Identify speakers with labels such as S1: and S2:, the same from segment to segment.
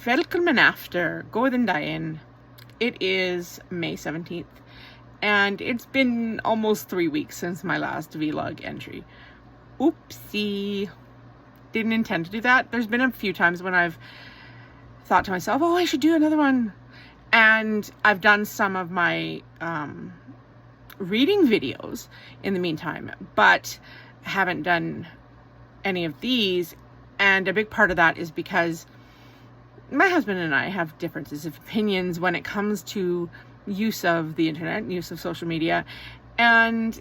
S1: Velkommen after, Góðan daginn. It is May 17th, and it's been almost 3 weeks since my last vlog entry. Oopsie. Didn't intend to do that. There's been a few times when I've thought to myself, oh, I should do another one. And I've done some of my reading videos in the meantime, but haven't done any of these. And a big part of that is because my husband and I have differences of opinions when it comes to use of the internet, use of social media. And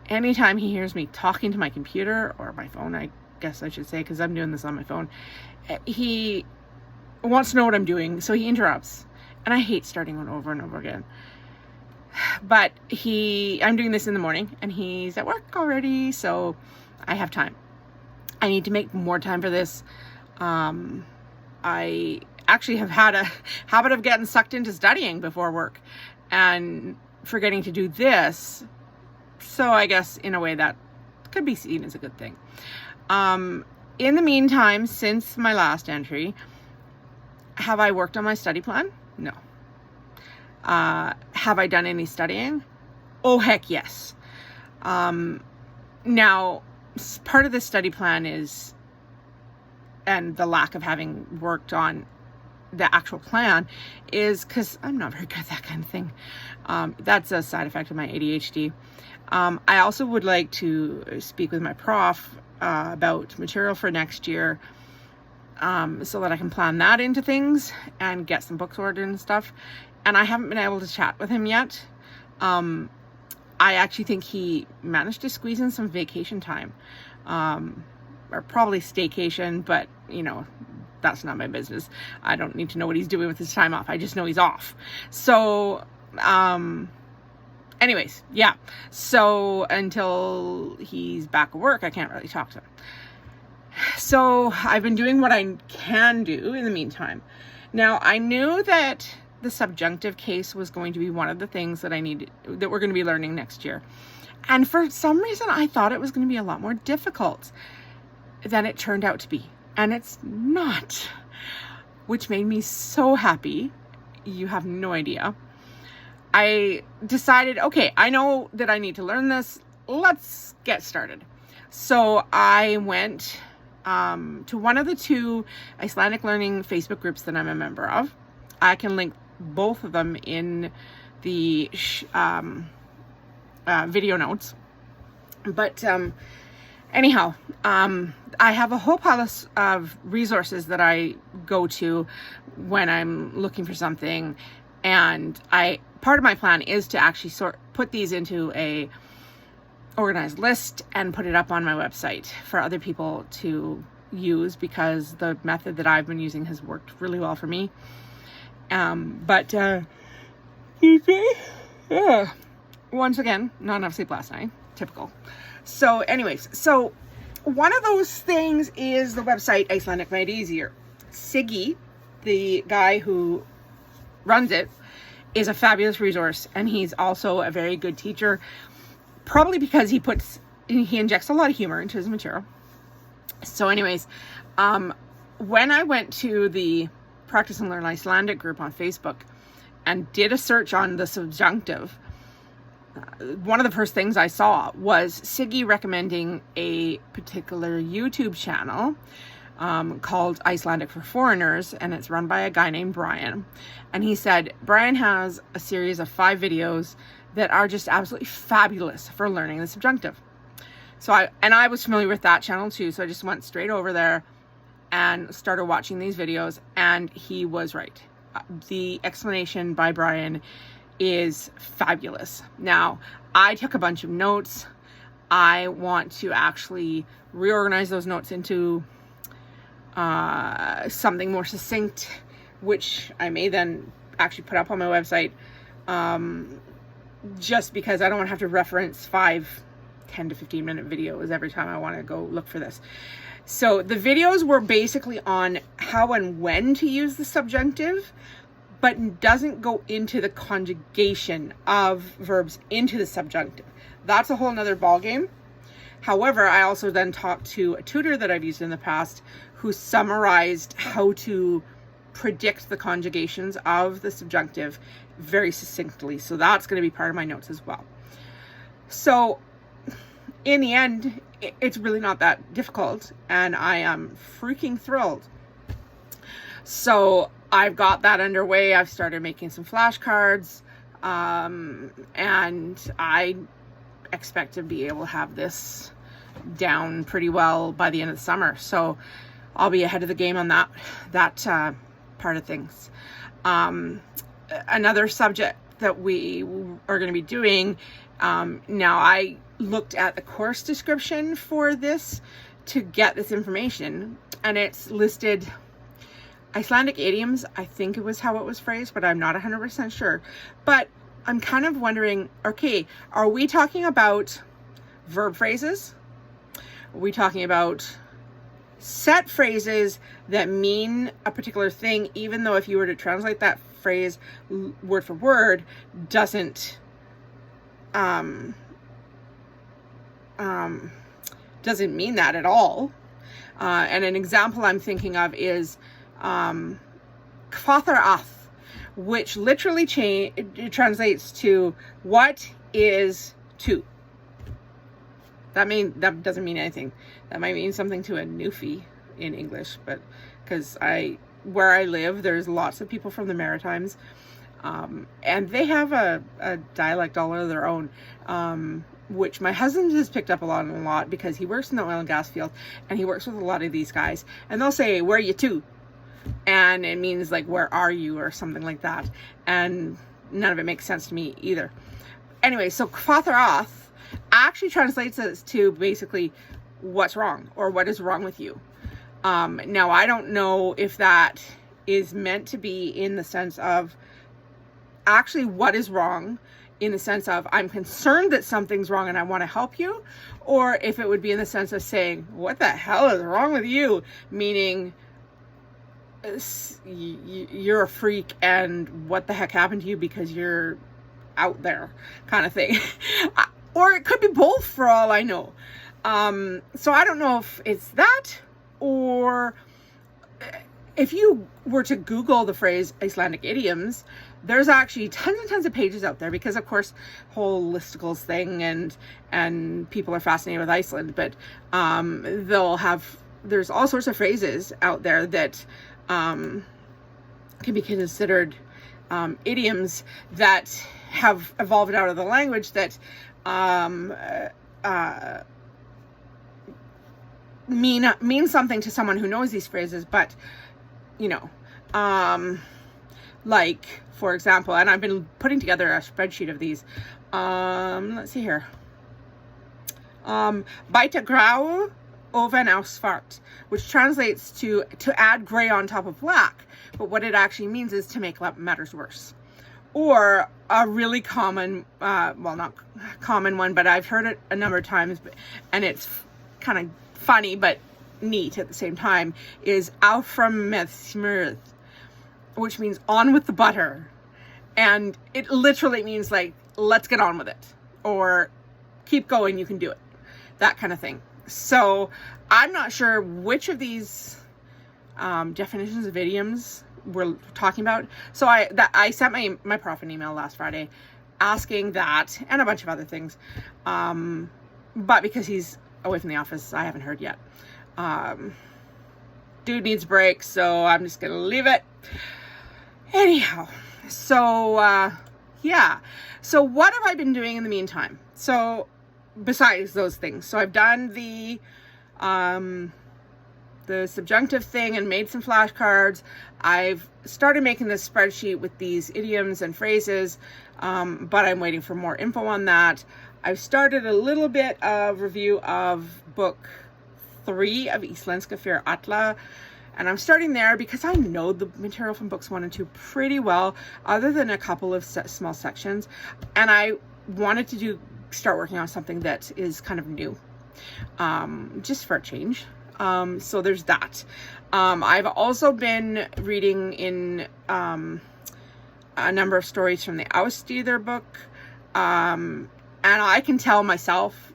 S1: anytime he hears me talking to my computer or my phone, I guess I should say, because I'm doing this on my phone, he wants to know what I'm doing, so he interrupts. And I hate starting one over and over again. But I'm doing this in the morning, and he's at work already, so I have time. I need to make more time for this. I actually have had a habit of getting sucked into studying before work and forgetting to do this. So I guess in a way that could be seen as a good thing. In the meantime, since my last entry, have I worked on my study plan? No. Have I done any studying? Oh, heck yes. Now, part of the study plan is, and the lack of having worked on the actual plan is because I'm not very good at that kind of thing. That's a side effect of my ADHD. I also would like to speak with my prof about material for next year, so that I can plan that into things and get some books ordered and stuff. And I haven't been able to chat with him yet. I actually think he managed to squeeze in some vacation time, or probably staycation, but that's not my business. I don't need to know what he's doing with his time off. I just know he's off. So, anyways, yeah. So until he's back at work, I can't really talk to him. So I've been doing what I can do in the meantime. Now, I knew that the subjunctive case was going to be one of the things that that we're going to be learning next year. And for some reason, I thought it was going to be a lot more difficult than it turned out to be. And it's not, which made me so happy. You have no idea. I decided, okay, I know that I need to learn this. Let's get started. So I went to one of the two Icelandic learning Facebook groups that I'm a member of. I can link both of them in the video notes. But anyhow, I have a whole pile of resources that I go to when I'm looking for something. And part of my plan is to actually put these into a organized list and put it up on my website for other people to use, because the method that I've been using has worked really well for me. Once again, not enough sleep last night. Typical. So anyways, one of those things is the website Icelandic Made Easier. Siggy, the guy who runs it, is a fabulous resource, and he's also a very good teacher, probably because he injects a lot of humor into his material. So anyways, when I went to the Practice and Learn Icelandic group on Facebook and did a search on the subjunctive, one of the first things I saw was Siggy recommending a particular YouTube channel called Icelandic for Foreigners, and it's run by a guy named Brian. And he said Brian has a series of 5 videos that are just absolutely fabulous for learning the subjunctive. So I was familiar with that channel too, so I just went straight over there and started watching these videos, and he was right. The explanation by Brian is fabulous. Now, I took a bunch of notes. I want to actually reorganize those notes into something more succinct, which I may then actually put up on my website, just because I don't want to have to reference 10 to 15 minute videos every time I want to go look for this. So the videos were basically on how and when to use the subjunctive, but doesn't go into the conjugation of verbs into the subjunctive. That's a whole nother ballgame. However, I also then talked to a tutor that I've used in the past who summarized how to predict the conjugations of the subjunctive very succinctly. So that's going to be part of my notes as well. So in the end, it's really not that difficult, and I am freaking thrilled. So I've got that underway. I've started making some flashcards, and I expect to be able to have this down pretty well by the end of the summer. So I'll be ahead of the game on that part of things. Another subject that we are going to be doing, now I looked at the course description for this to get this information, and it's listed Icelandic idioms. I think it was how it was phrased, but I'm not 100% sure. But I'm kind of wondering, okay, are we talking about verb phrases? Are we talking about set phrases that mean a particular thing, even though if you were to translate that phrase word for word, doesn't mean that at all? And an example I'm thinking of is Kvathar ath, which literally translates to what is to. That doesn't mean anything. That might mean something to a newfie in English, but because where I live, there's lots of people from the Maritimes, and they have a dialect all of their own, which my husband has picked up a lot because he works in the oil and gas field, and he works with a lot of these guys, and they'll say, "Where are you to?" And it means like, "Where are you?" or something like that, and none of it makes sense to me either. Anyway, so Kvathar ath actually translates as to basically what's wrong or what is wrong with you. Now, I don't know if that is meant to be in the sense of actually what is wrong, in the sense of I'm concerned that something's wrong and I want to help you, or if it would be in the sense of saying, what the hell is wrong with you? Meaning, you're a freak and what the heck happened to you because you're out there, kind of thing. Or it could be both for all I know. So I don't know if it's that, or if you were to Google the phrase Icelandic idioms, there's actually tons and tons of pages out there, because of course whole listicles thing, and people are fascinated with Iceland, but there's all sorts of phrases out there that can be considered idioms that have evolved out of the language that mean something to someone who knows these phrases, but like, for example, and I've been putting together a spreadsheet of these. Let's see here. Bæta grau oven á svart, which translates to add gray on top of black, but what it actually means is to make matters worse. Or a really common, well, not common one, but I've heard it a number of times, and it's kind of funny but neat at the same time, is áfram með smjörið, which means on with the butter. And it literally means like, let's get on with it, or keep going, you can do it, that kind of thing. So I'm not sure which of these definitions of idioms we're talking about. So I sent my prof an email last Friday asking that, and a bunch of other things, but because he's away from the office, I haven't heard yet. Dude needs a break, so I'm just gonna leave it. Anyhow, so yeah, so what have I been doing in the meantime? So besides those things, so I've done the subjunctive thing and made some flashcards. I've started making this spreadsheet with these idioms and phrases, but I'm waiting for more info on that. I've started a little bit of review of book 3 of Íslenska fyrir alla, and I'm starting there because I know the material from books 1 and 2 pretty well, other than a couple of small sections, and I wanted to start working on something that is kind of new, just for a change. So there's that. I've also been reading in a number of stories from the Ástríðar book, and I can tell myself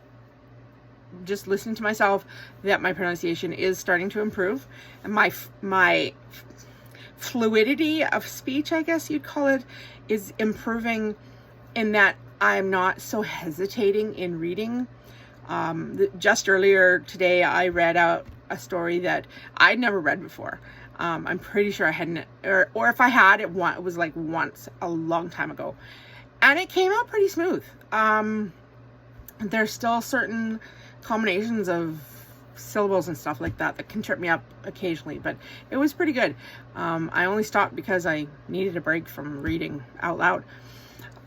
S1: just listening to myself that my pronunciation is starting to improve, and my fluidity of speech, I guess you'd call it, is improving, in that I'm not so hesitating in reading. Just earlier today, I read out a story that I'd never read before. I'm pretty sure I hadn't, or if I had, it was like once a long time ago, and it came out pretty smooth. There's still certain combinations of syllables and stuff like that can trip me up occasionally, but it was pretty good. I only stopped because I needed a break from reading out loud.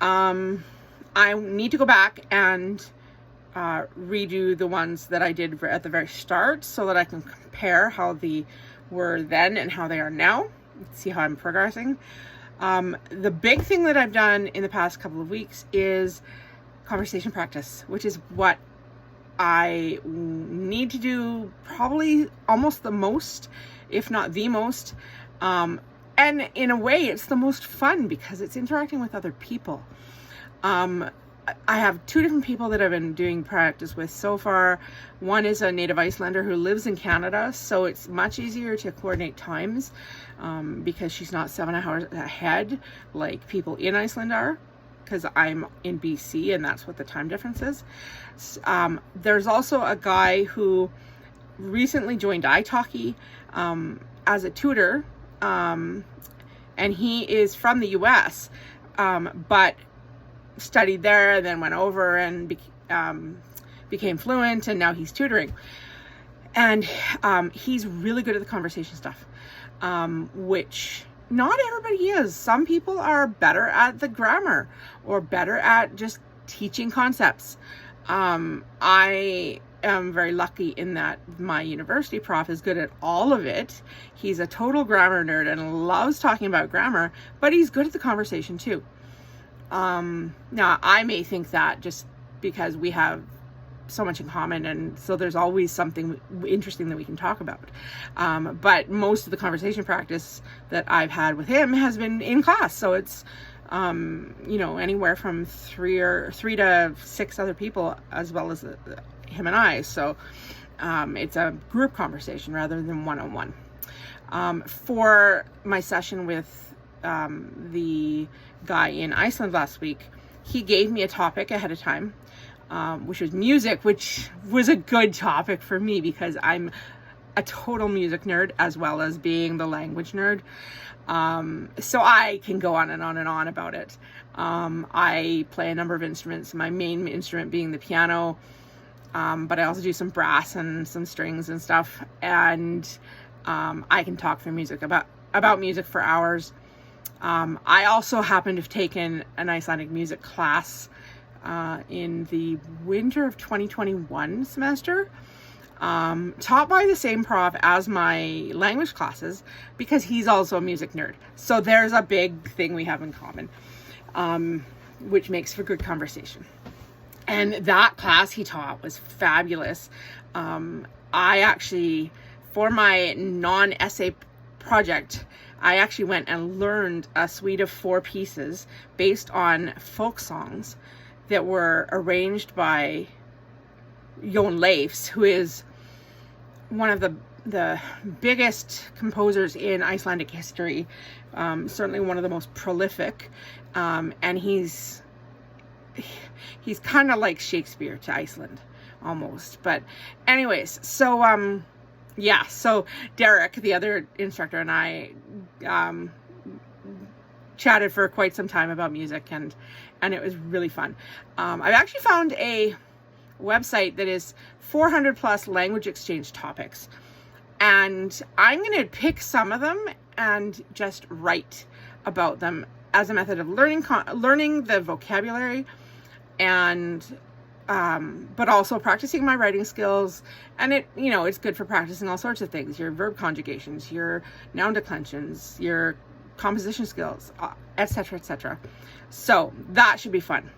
S1: I need to go back and redo the ones that I did at the very start, so that I can compare how they were then and how they are now, see how I'm progressing. The big thing that I've done in the past couple of weeks is conversation practice, which is what I need to do probably almost the most, if not the most. And in a way, it's the most fun because it's interacting with other people. I have two different people that I've been doing practice with so far. One is a native Icelander who lives in Canada, so it's much easier to coordinate times because she's not 7 hours ahead like people in Iceland are, because I'm in BC and that's what the time difference is. There's also a guy who recently joined italki as a tutor, and he is from the US, but studied there and then went over and became fluent, and now he's tutoring. And he's really good at the conversation stuff, which not everybody is. Some people are better at the grammar or better at just teaching concepts. I am very lucky in that my university prof is good at all of it. He's a total grammar nerd and loves talking about grammar, but he's good at the conversation too. Now I may think that just because we have so much in common, and so there's always something interesting that we can talk about. But most of the conversation practice that I've had with him has been in class. So it's, anywhere from three to six other people, as well as him and I. So, it's a group conversation rather than one-on-one. For my session with, the guy in Iceland last week, he gave me a topic ahead of time, which was music, which was a good topic for me because I'm a total music nerd as well as being the language nerd. So I can go on and on and on about it. I play a number of instruments, my main instrument being the piano, but I also do some brass and some strings and stuff. And I can talk for music about music for hours. I also happen to have taken an Icelandic music class in the winter of 2021 semester, taught by the same prof as my language classes, because he's also a music nerd. So there's a big thing we have in common, which makes for good conversation. And that class he taught was fabulous. I actually, for my non-essay project, I actually went and learned a suite of 4 pieces based on folk songs that were arranged by Jón Leifs, who is one of the biggest composers in Icelandic history, certainly one of the most prolific, and he's kind of like Shakespeare to Iceland almost. But anyways, so so Derek, the other instructor, and I chatted for quite some time about music, and it was really fun. I've actually found a website that is 400 plus language exchange topics, and I'm going to pick some of them and just write about them as a method of learning the vocabulary, and but also practicing my writing skills. And it's good for practicing all sorts of things: your verb conjugations, your noun declensions, your composition skills, etc., etc. So that should be fun.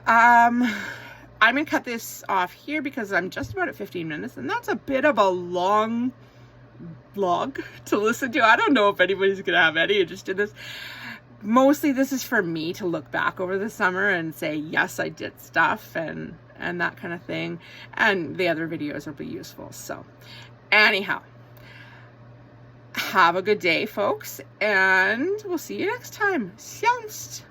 S1: I'm gonna cut this off here because I'm just about at 15 minutes, and that's a bit of a long vlog to listen to. I don't know if anybody's gonna have any interest in this. Mostly this is for me to look back over the summer and say, yes, I did stuff, and and that kind of thing. And the other videos will be useful. So anyhow, have a good day, folks, and we'll see you next time. Sjangst!